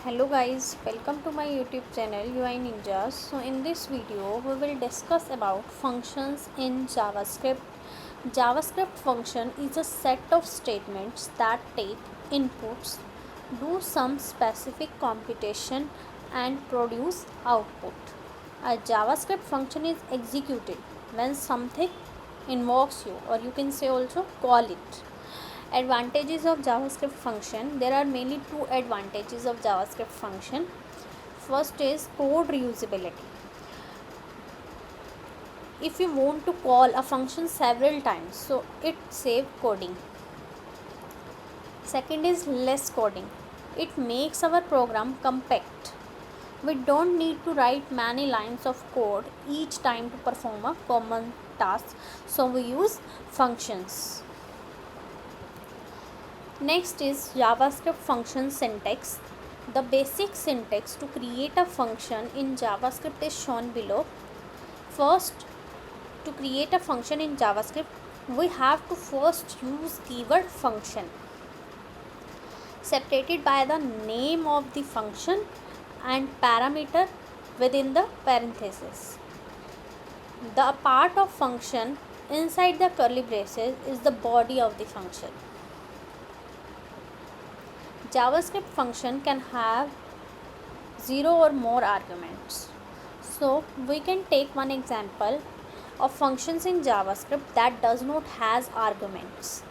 Hello guys, welcome to my YouTube channel UI Ninjas. So in this video we will discuss about functions in JavaScript. JavaScript function is a set of statements that take inputs, do some specific computation and produce output. A JavaScript function is executed when something invokes you, or you can say also call it. Advantages of JavaScript function: there are mainly two advantages of JavaScript function. First is code reusability. If you want to call a function several times, so it saves coding. Second is less coding. It makes our program compact. We don't need to write many lines of code each time to perform a common task, so we use functions. Next is JavaScript function syntax. The basic syntax to create a function in JavaScript is shown below. First, to create a function in JavaScript, we have to first use keyword function, separated by the name of the function and parameter within the parenthesis. The part of function inside the curly braces is the body of the function. JavaScript function can have 0 or more arguments. So we can take one example of functions in JavaScript that does not has arguments.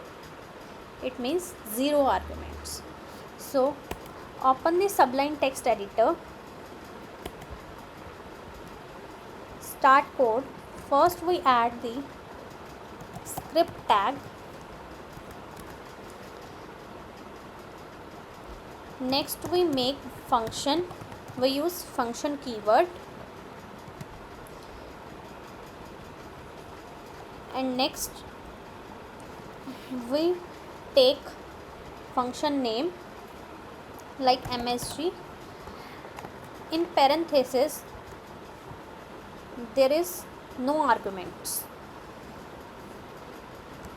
It means 0 arguments. So open the Sublime text editor, start code. First we add the script tag. Next we make function. We use function keyword, and next we take function name like MSG. In parenthesis there is no arguments.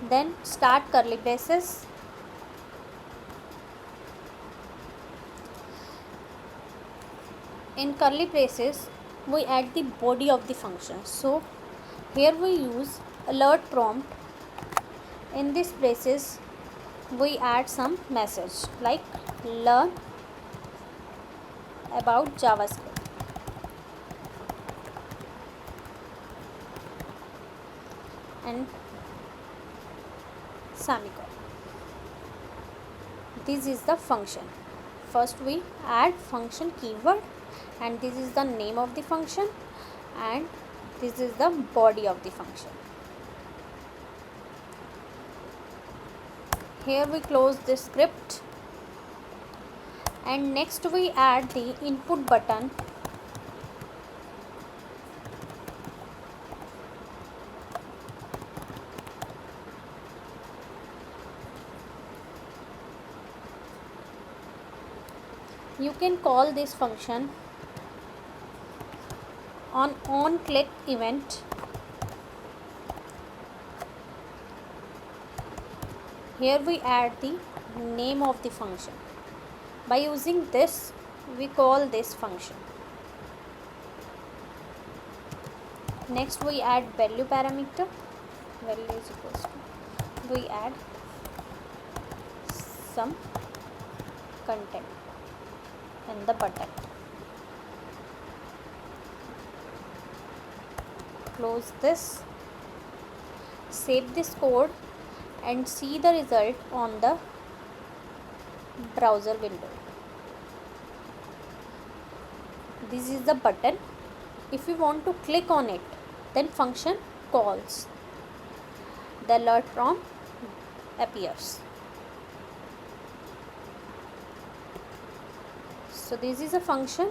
Then start curly braces. In curly braces we add the body of the function. So here we use alert prompt. In this braces we add some message like learn about JavaScript. And semicolon. This is the function. First we add function keyword, and this is the name of the function, and this is the body of the function. Here we close this script, and next we add the input button. You can call this function on click event. Here we add the name of the function. By using this we call this function. Next we add value parameter. Value is equals to, we add some content in the button. Close this, save this code and see the result on the browser window. This is the button. If you want to click on it, then function calls. The alert prompt appears. So this is a function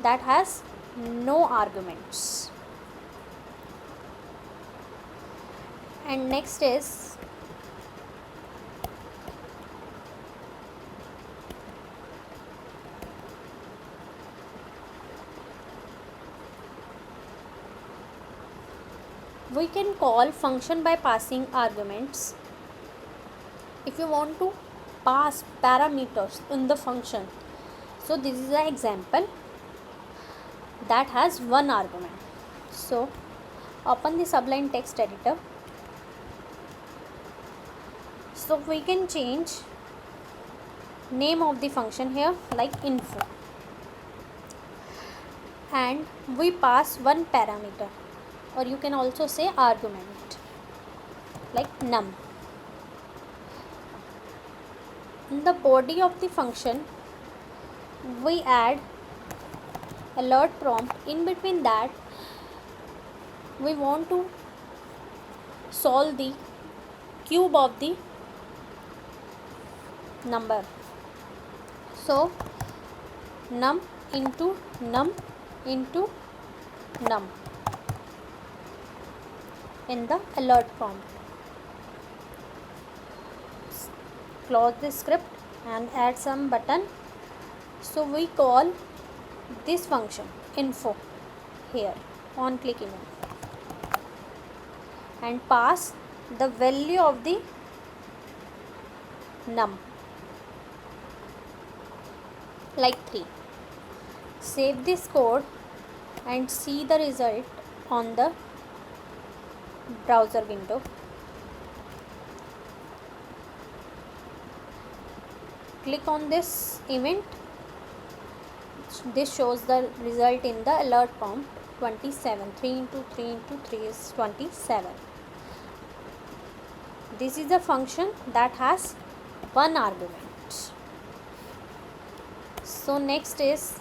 that has no arguments. And next is we can call function by passing arguments. If you want to pass parameters in the function, So this is an example that has one argument. So open the Sublime text editor. So we can change name of the function here like info, and we pass one parameter, or you can also say argument like num. In the body of the function we add alert prompt. In between that we want to solve the cube of the number. So num into num into num in the alert prompt. Close the script and add some button. So we call this function info here on clicking on, and pass the value of the num like 3. Save this code and see the result on the browser window. Click on this event. This shows the result in the alert prompt 27. 3 into 3 into 3 is 27. This is a function that has one argument. So next is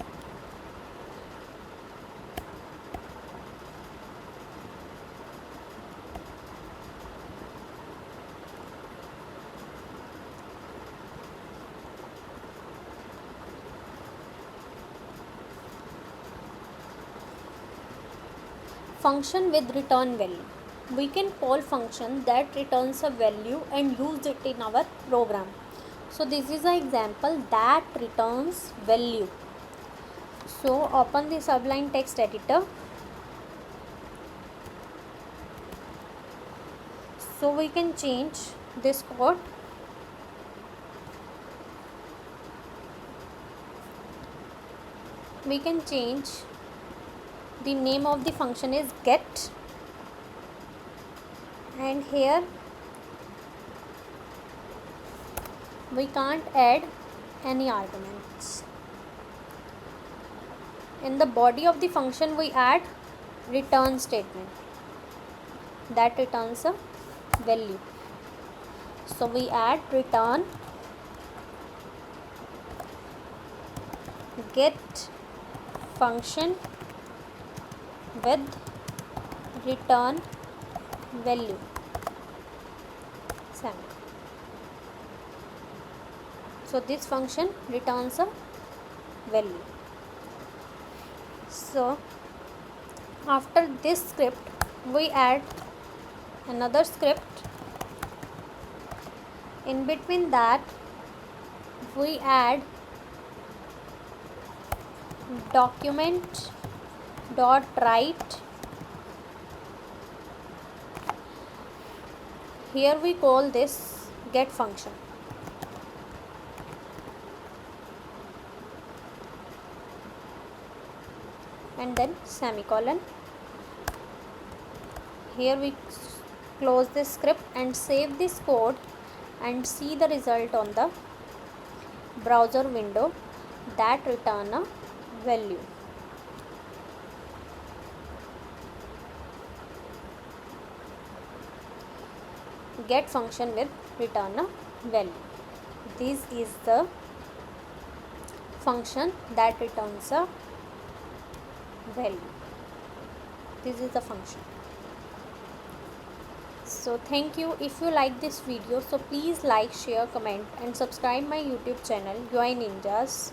function with return value. We can call function that returns a value and use it in our program. So this is an example that returns value. So open the Sublime text editor. So we can change this code. We can change the name of the function is get, and here we can't add any arguments. In the body of the function we add return statement that returns a value. So we add return get function with return value. So this function returns a value. So after this script we add another script. In between that we add document dot write. Here we call this get function, and then semicolon. Here we close this script and save this code and see the result on the browser window that return a value. Get function with return a value. This is the function that returns a value. This is the function. So thank you. If you like this video, so please like, share, comment and subscribe my YouTube channel UI Ninjas.